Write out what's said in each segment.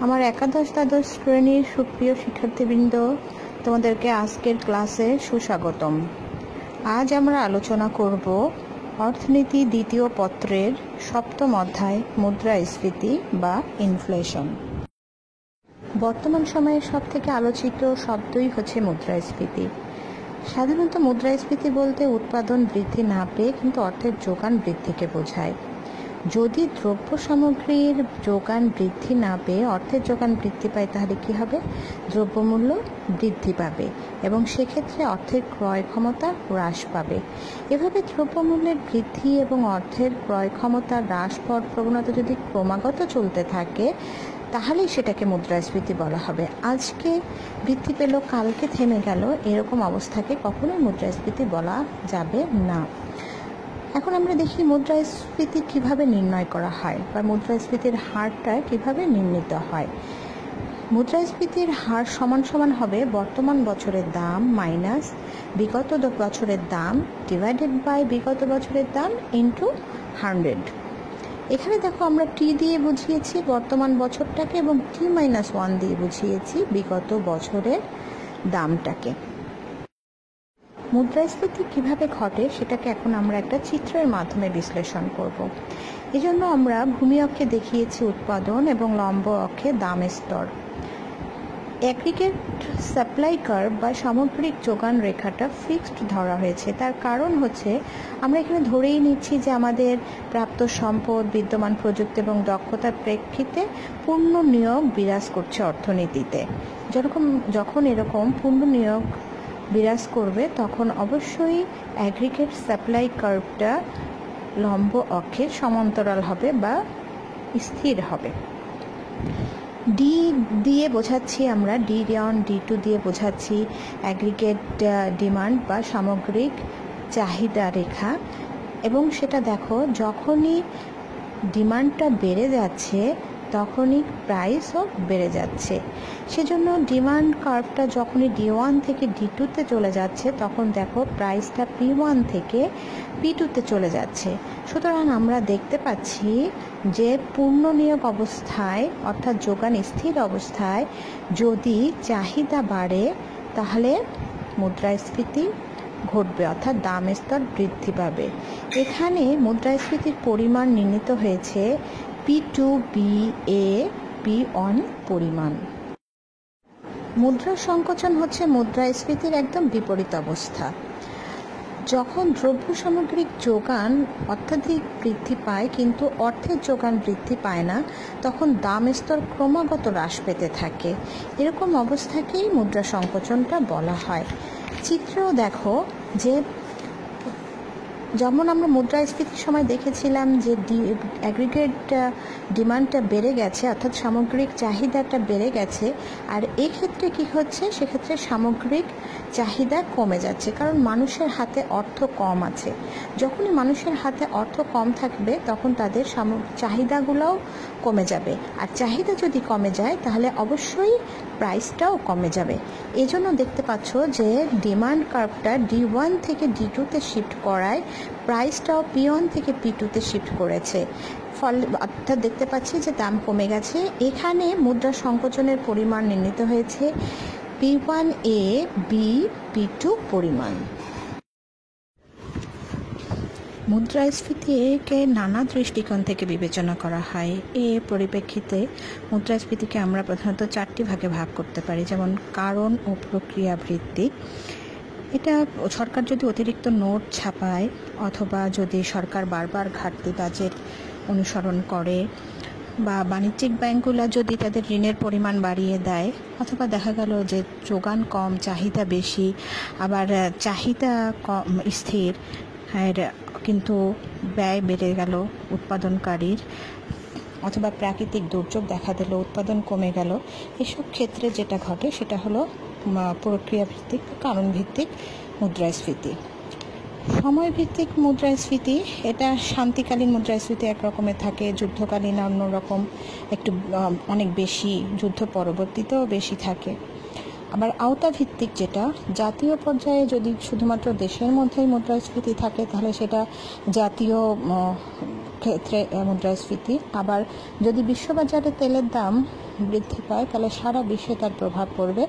আমার একাদশ দ্বাদশ শ্রেণীর সুপ্রিয় শিক্ষার্থীবৃন্দ, তোমাদেরকে আজকের ক্লাসে সুস্বাগতম। আজ আমরা আলোচনা করব অর্থনীতি দ্বিতীয় পত্রের সপ্তম অধ্যায় মুদ্রাস্ফীতি বা ইনফ্লেশন। বর্তমান সময়ে সবথেকে আলোচিত শব্দই হচ্ছে মুদ্রাস্ফীতি। সাধারণত মুদ্রাস্ফীতি বলতে উৎপাদন বৃদ্ধি না পেয়ে কিন্তু অর্থের যোগান বৃদ্ধিকে বোঝায়। যদি দ্রব্য সামগ্রীর যোগান বৃদ্ধি না পেয়ে অর্থের যোগান বৃদ্ধি পায় তাহলে কি হবে? দ্রব্যমূল্য বৃদ্ধি পাবে এবং সেক্ষেত্রে অর্থের ক্রয় ক্ষমতা হ্রাস পাবে। এভাবে দ্রব্যমূল্যের বৃদ্ধি এবং অর্থের ক্রয় ক্ষমতা হ্রাস পাওয়ার প্রবণতা যদি ক্রমাগত চলতে থাকে তাহলেই সেটাকে মুদ্রাস্ফীতি বলা হবে। আজকে বৃদ্ধি পেল, কালকে থেমে গেল, এরকম অবস্থাকে কখনোই মুদ্রাস্ফীতি বলা যাবে না। এখন আমরা দেখি মুদ্রাস্ফীতি কিভাবে নির্ণয় করা হয় বা মুদ্রাস্ফীতির হারটা কিভাবে নির্ণীত হয়। মুদ্রাস্ফীতির হার সমান সমান হবে বর্তমান বছরের দাম মাইনাস বিগত বছরের দাম ডিভাইডেড বাই বিগত বছরের দাম ইন্টু 100। এখানে দেখো আমরা টি দিয়ে বুঝিয়েছি বর্তমান বছরটাকে এবং T-1 দিয়ে বুঝিয়েছি বিগত বছরের দামটাকে। মুদ্রাস্ফীতি কিভাবে ঘটে সেটাকে এখন আমরা একটা চিত্রের মাধ্যমে বিশ্লেষণ করব। এজন্য আমরা ভূমি অক্ষে দেখিয়েছি উৎপাদন এবং লম্ব অক্ষে দাম স্তর। অ্যাগ্রিগেট সাপ্লাই কার্ভ বা সামগ্রিক যোগান রেখাটা ফিক্সড ধরা হয়েছে। তার কারণ হচ্ছে আমরা এখানে ধরেই নিচ্ছি যে আমাদের প্রাপ্ত সম্পদ, বিদ্যমান প্রযুক্তি এবং দক্ষতার প্রেক্ষিতে পূর্ণ নিয়োগ বিরাজ করছে অর্থনীতিতে। যখন এরকম পূর্ণ নিয়োগ বিরাজ করবে তখন অবশ্যই অ্যাগ্রিগেট সাপ্লাই কার্ভটা লম্ব অক্ষে সমান্তরাল হবে বা স্থির হবে। ডি দিয়ে বোঝাচ্ছি আমরা, D1 D2 দিয়ে বোঝাচ্ছি অ্যাগ্রিগেট ডিমান্ড বা সামগ্রিক চাহিদা রেখা। এবং সেটা দেখো যখনই ডিমান্ডটা বেড়ে যাচ্ছে তখনই প্রাইসও বেড়ে যাচ্ছে। সেজন্য ডিমান্ড কার্ভটা যখনই D1 থেকে D2-তে চলে যাচ্ছে তখন দেখো প্রাইসটা P1 থেকে P2-তে চলে যাচ্ছে। সুতরাং আমরা দেখতে পাচ্ছি যে পূর্ণ নিয়োগ অবস্থায় অর্থাৎ যোগান স্থির অবস্থায় যদি চাহিদা বাড়ে তাহলে মুদ্রাস্ফীতি ঘটবে অর্থাৎ দাম স্তর বৃদ্ধি পাবে। এখানে মুদ্রাস্ফীতির পরিমাণ নির্ণীত হয়েছে P2BA P1 পরিমাণ। মুদ্রা সংকোচন হচ্ছে মুদ্রাস্ফীতির একদম বিপরীত অবস্থা। যখন দ্রব্য সামগ্রিক যোগান অত্যাধিক বৃদ্ধি পায় কিন্তু অর্থের যোগান বৃদ্ধি পায় না তখন দাম স্তর ক্রমাগত হ্রাস পেতে থাকে। এরকম অবস্থাকেই মুদ্রা সংকোচনটা বলা হয়। চিত্রেও দেখো যে যেমন আমরা মুদ্রাস্ফীতির সময় দেখেছিলাম যে অ্যাগ্রিগেট ডিমান্ডটা বেড়ে গেছে অর্থাৎ সামগ্রিক চাহিদাটা বেড়ে গেছে, আর এক্ষেত্রে কি হচ্ছে, সেক্ষেত্রে সামগ্রিক চাহিদা কমে যাচ্ছে কারণ মানুষের হাতে অর্থ কম আছে। যখনই মানুষের হাতে অর্থ কম থাকবে তখন তাদের চাহিদাগুলোও কমে যাবে, আর চাহিদা যদি কমে যায় তাহলে অবশ্যই প্রাইসটাও কমে যাবে। এই জন্য দেখতে পাচ্ছ যে ডিমান্ড কার্ভটা D1 থেকে D2-তে শিফট করায় প্রাইসটাও P1 থেকে P2-তে শিফট করেছে। ফলে অর্থাৎ দেখতে পাচ্ছি যে দাম কমে গেছে। এখানে মুদ্রা সংকোচনের পরিমাণ নির্ণীত হয়েছে P1A B P2 পরিমাণ। মুদ্রাস্ফীতিকে নানা দৃষ্টিকোণ থেকে বিবেচনা করা হয়। এর পরিপ্রেক্ষিতে মুদ্রাস্ফীতিকে আমরা প্রধানত 4টি ভাগে ভাগ করতে পারি, যেমন কারণ ও প্রক্রিয়া ভিত্তিক। এটা সরকার যদি অতিরিক্ত নোট ছাপায় অথবা যদি সরকার বারবার ঘাটতি বাজেট অনুসরণ করে বা বাণিজ্যিক ব্যাংকগুলো যদি তাদের ঋণের পরিমাণ বাড়িয়ে দেয় অথবা দেখা গেল যে যোগান কম চাহিদা বেশি, আবার চাহিদা কম স্থির কিন্তু ব্যয় বেড়ে গেল উৎপাদনকারীর, অথবা প্রাকৃতিক দুর্যোগ দেখা দিল উৎপাদন কমে গেল, এসব ক্ষেত্রে যেটা ঘটে সেটা হলো প্রক্রিয়া ভিত্তিক কারণ ভিত্তিক মুদ্রাস্ফীতি। সময় ভিত্তিক মুদ্রাস্ফীতি এটা শান্তিকালীন মুদ্রাস্ফীতি এক রকমের থাকে, যুদ্ধকালীন অন্যরকম একটু অনেক বেশি, যুদ্ধ পরবর্তীতেও বেশি থাকে। আবার আওতা ভিত্তিক যেটা জাতীয় পর্যায়ে যদি শুধুমাত্র দেশের মধ্যেই মুদ্রাস্ফীতি থাকে তাহলে সেটা জাতীয় ক্ষেত্রে মুদ্রাস্ফীতি। আবার যদি বিশ্ববাজারে তেলের দাম বৃদ্ধি পায় তাহলে সারা বিশ্বে তার প্রভাব পড়বে,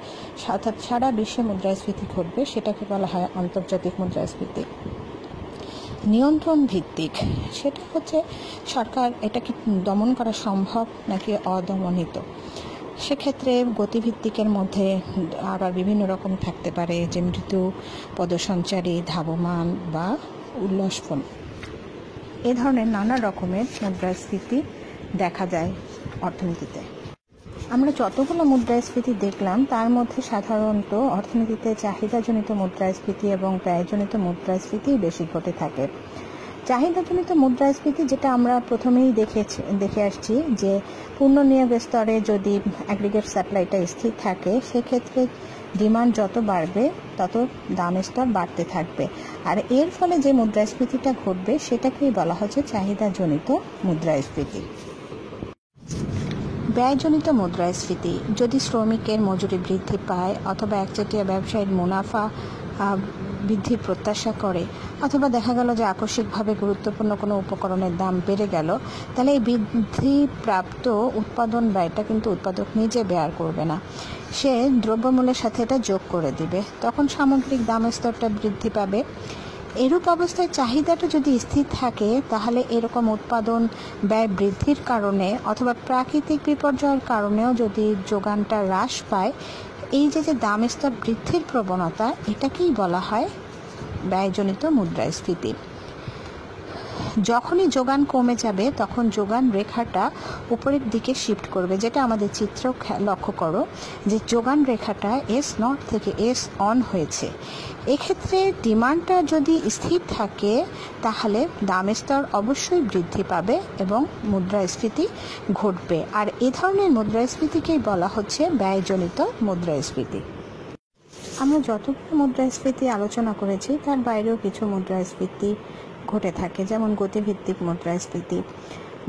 অর্থাৎ সারা বিশ্বে মুদ্রাস্ফীতি ঘটবে, সেটাকে বলা হয় আন্তর্জাতিক মুদ্রাস্ফীতি। নিয়ন্ত্রণ ভিত্তিক, সেটা হচ্ছে সরকার এটাকে দমন করা সম্ভব নাকি অদমনিত। সেক্ষেত্রে গতিভিত্তিকের মধ্যে আবার বিভিন্ন রকম থাকতে পারে, যে মৃদু, পদসঞ্চারী, ধাবমান বা উল্লসপন, এ ধরনের নানা রকমের মুদ্রাস্ফীতি দেখা যায় অর্থনীতিতে। আমরা যতগুলো মুদ্রাস্ফীতি দেখলাম তার মধ্যে সাধারণত অর্থনীতিতে চাহিদাজনিত মুদ্রাস্ফীতি এবং ব্যয়জনিত মুদ্রাস্ফীতি বেশি ঘটে থাকে। চাহিদাজনিত মুদ্রাস্ফীতি যেটা আমরা প্রথমেই দেখে আসছি, যে পূর্ণ নিয়োগ স্তরে যদি অ্যাগ্রিগেট সাপ্লাইটা স্থির থাকে সেক্ষেত্রে ডিমান্ড যত বাড়বে তত দাম স্তর বাড়তে থাকবে, আর এর ফলে যে মুদ্রাস্ফীতিটা ঘটবে সেটাকেই বলা হচ্ছে চাহিদাজনিত মুদ্রাস্ফীতি। ব্যয়জনিত মুদ্রাস্ফীতি, যদি শ্রমিকের মজুরি বৃদ্ধি পায় অথবা একচেটিয়া ব্যবসায়ীর মুনাফা বৃদ্ধির প্রত্যাশা করে, অথবা দেখা গেল যে আকস্মিকভাবে গুরুত্বপূর্ণ কোনো উপকরণের দাম বেড়ে গেল, তাহলে এই বৃদ্ধিপ্রাপ্ত উৎপাদন ব্যয়টা কিন্তু উৎপাদক নিজে বেয়ার করবে না, সে দ্রব্যমূল্যের সাথে এটা যোগ করে দিবে, তখন সামগ্রিক দাম স্তরটা বৃদ্ধি পাবে। এরূপ অবস্থায় চাহিদাটা যদি স্থির থাকে তাহলে এরকম উৎপাদন ব্যয় বৃদ্ধির কারণে অথবা প্রাকৃতিক বিপর্যয়ের কারণেও যদি যোগানটা হ্রাস পায়, এই যে দাম স্তর বৃদ্ধির প্রবণতা, এটাকেই বলা হয় ব্যয়জনিত মুদ্রাস্ফীতি। যখনই যোগান কমে যাবে তখন যোগান রেখাটা উপরের দিকে শিফট করবে, যেটা আমাদের চিত্র লক্ষ্য করো যে যোগান রেখাটা S0 থেকে S1 হয়েছে। এক্ষেত্রে ডিমান্ডটা যদি স্থির থাকে তাহলে দাম স্তর অবশ্যই বৃদ্ধি পাবে এবং মুদ্রাস্ফীতি ঘটবে, আর এ ধরনের মুদ্রাস্ফীতিকেই বলা হচ্ছে ব্যয়জনিত মুদ্রাস্ফীতি। আমরা যতগুলো মুদ্রাস্ফীতি আলোচনা করেছি তার বাইরেও কিছু মুদ্রাস্ফীতি ঘটে থাকে, যেমন গতিভিত্তিক মুদ্রাস্ফীতি।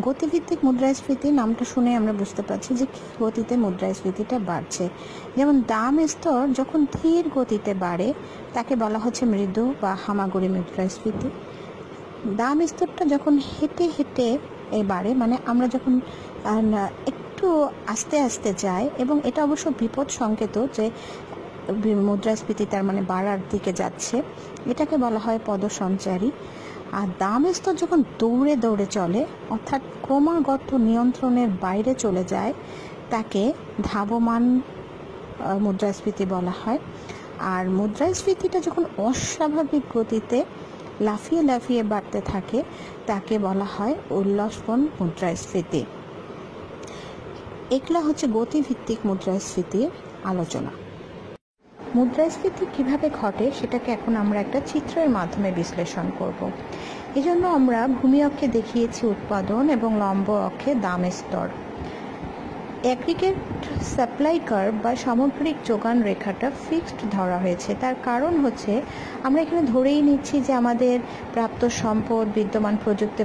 গতিভিত্তিক মুদ্রাস্ফীতি নামটা শুনে আমরা বুঝতে পারছি যে কি গতিতে মুদ্রাস্ফীতিটা বাড়ছে। যেমন দাম স্তর যখন ধীর গতিতে বাড়ে তাকে বলা হচ্ছে মৃদু বা হামাগুড়ি মুদ্রাস্ফীতি। দাম স্তরটা যখন হেঁটে হেঁটে বাড়ে, মানে আমরা যখন একটু আস্তে আস্তে যাই, এবং এটা অবশ্য বিপদ সংকেত যে মুদ্রাস্ফীতি তার মানে বাড়ার দিকে যাচ্ছে, এটাকে বলা হয় পদসঞ্চারী। আর দাম স্তর যখন দৌড়ে দৌড়ে চলে, অর্থাৎ ক্রমাগত নিয়ন্ত্রণের বাইরে চলে যায়, তাকে ধাবমান মুদ্রাস্ফীতি বলা হয়। আর মুদ্রাস্ফীতিটা যখন অস্বাভাবিক গতিতে লাফিয়ে লাফিয়ে বাড়তে থাকে তাকে বলা হয় উল্লসপন মুদ্রাস্ফীতি। এগুলা হচ্ছে গতিভিত্তিক মুদ্রাস্ফীতির আলোচনা। মুদ্রাস্ফীতি কিভাবে ঘটে সেটাকে এখন আমরা একটা চিত্রের মাধ্যমে বিশ্লেষণ করব। এজন্য আমরা ভূমি অক্ষে দেখিয়েছি উৎপাদন এবং লম্ব অক্ষে দাম স্তর। অ্যাগ্রিগেট সাপ্লাই কার্ভ বা সামগ্রিক যোগান রেখাটা ফিক্সড ধরা হয়েছে। তার কারণ হচ্ছে আমরা এখানে ধরেই নিচ্ছি যে আমাদের প্রাপ্ত সম্পদ, বিদ্যমান প্রযুক্তি